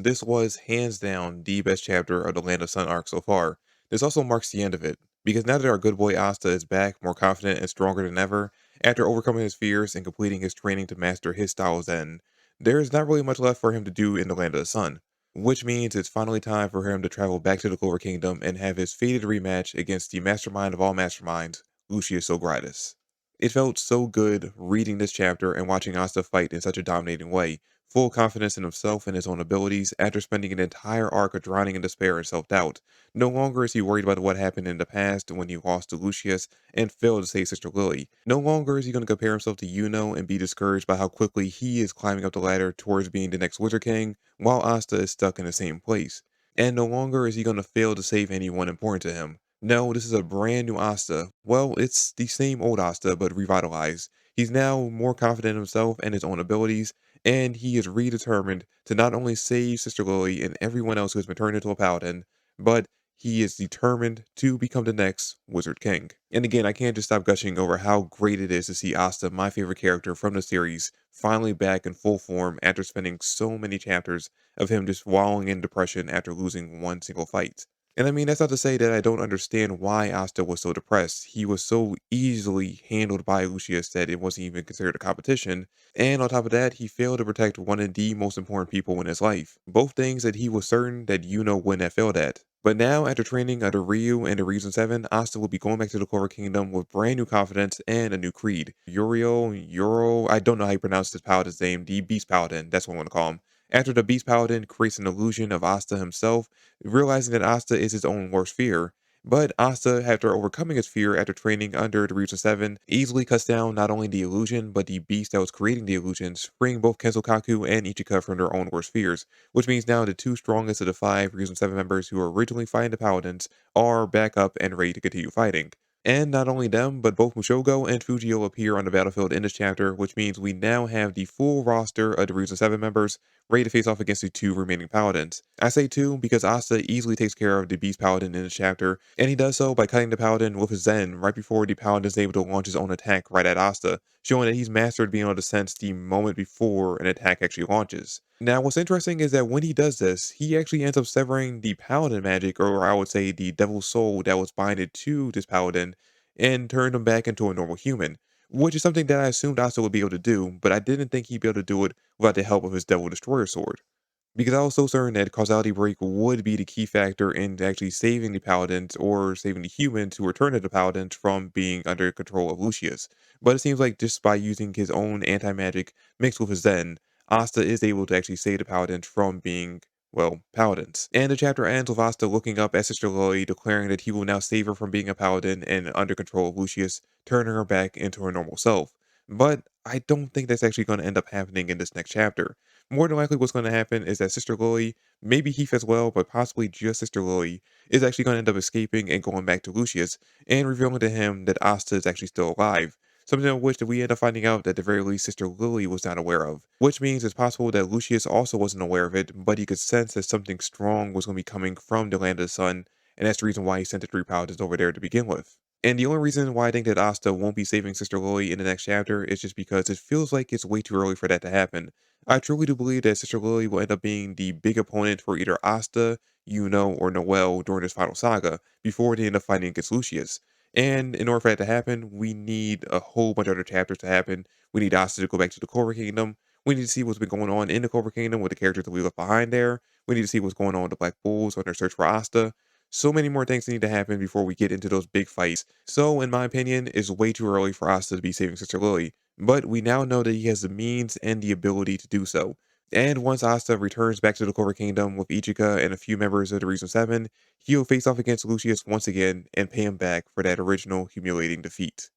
this was hands down the best chapter of the Land of Sun arc so far. This also marks the end of it, because now that our good boy Asta is back, more confident and stronger than ever, after overcoming his fears and completing his training to master his style of Zen, there is not really much left for him to do in the Land of the Sun, which means it's finally time for him to travel back to the Clover Kingdom and have his fated rematch against the mastermind of all masterminds, Lucius Sogritis. It felt so good reading this chapter and watching Asta fight in such a dominating way, full confidence in himself and his own abilities after spending an entire arc of drowning in despair and self-doubt. No longer is he worried about what happened in the past when he lost to Lucius and failed to save Sister Lily. No longer is he going to compare himself to Yuno and be discouraged by how quickly he is climbing up the ladder towards being the next Wizard King, while Asta is stuck in the same place. And no longer is he going to fail to save anyone important to him. No, this is a brand new Asta. Well, it's the same old Asta, but revitalized. He's now more confident in himself and his own abilities, and he is redetermined to not only save Sister Lily and everyone else who has been turned into a paladin, but he is determined to become the next Wizard King. And again, I can't just stop gushing over how great it is to see Asta, my favorite character from the series, finally back in full form after spending so many chapters of him just wallowing in depression after losing one single fight. And I mean, that's not to say that I don't understand why Asta was so depressed. He was so easily handled by Lucius that it wasn't even considered a competition, and on top of that, he failed to protect one of the most important people in his life. Both things that he was certain that Yuno wouldn't have failed at. But now, after training under Ryu and the Reason 7, Asta will be going back to the Clover Kingdom with brand new confidence and a new creed. Uro, I don't know how you pronounce this paladin's name, the Beast Paladin, that's what I want to call him. After the Beast Paladin creates an illusion of Asta himself, realizing that Asta is his own worst fear. But Asta, after overcoming his fear after training under the Region 7, easily cuts down not only the illusion, but the beast that was creating the illusions, freeing both Kenzokaku and Ichika from their own worst fears, which means now the two strongest of the five Region 7 members who were originally fighting the Paladins are back up and ready to continue fighting. And not only them, but both Mushogo and Fujio appear on the battlefield in this chapter, which means we now have the full roster of the Region 7 members ready to face off against the two remaining paladins. I say two because Asta easily takes care of the Beast Paladin in this chapter, and he does so by cutting the Paladin with his Zen right before the Paladin is able to launch his own attack right at Asta, showing that he's mastered being able to sense the moment before an attack actually launches. Now, what's interesting is that when he does this, he actually ends up severing the Paladin magic, or I would say the Devil's Soul that was binded to this Paladin, and turned him back into a normal human, which is something that I assumed Asta would be able to do, but I didn't think he'd be able to do it without the help of his Devil Destroyer sword. Because I was so certain that causality break would be the key factor in actually saving the paladins or saving the humans who return to the paladins from being under control of Lucius. But it seems like just by using his own anti-magic mixed with his Zen, Asta is able to actually save the paladins from being, well, paladins. And the chapter ends with Asta looking up at Sister Lily, declaring that he will now save her from being a paladin and under control of Lucius, turning her back into her normal self. But I don't think that's actually going to end up happening in this next chapter. More than likely, what's going to happen is that Sister Lily, maybe Heath as well, but possibly just Sister Lily, is actually going to end up escaping and going back to Lucius and revealing to him that Asta is actually still alive. Something of which that we end up finding out that at the very least Sister Lily was not aware of. Which means it's possible that Lucius also wasn't aware of it, but he could sense that something strong was going to be coming from the Land of the Sun, and that's the reason why he sent the three paladins over there to begin with. And the only reason why I think that Asta won't be saving Sister Lily in the next chapter is just because it feels like it's way too early for that to happen. I truly do believe that Sister Lily will end up being the big opponent for either Asta, Yuno, or Noelle during this final saga before they end up fighting against Lucius. And in order for that to happen, we need a whole bunch of other chapters to happen. We need Asta to go back to the Clover Kingdom. We need to see what's been going on in the Clover Kingdom with the characters that we left behind there. We need to see what's going on with the Black Bulls on their search for Asta. So many more things need to happen before we get into those big fights. So, in my opinion, it's way too early for Asta to be saving Sister Lily. But we now know that he has the means and the ability to do so. And once Asta returns back to the Clover Kingdom with Ichika and a few members of the Reason 7, he'll face off against Lucius once again and pay him back for that original humiliating defeat.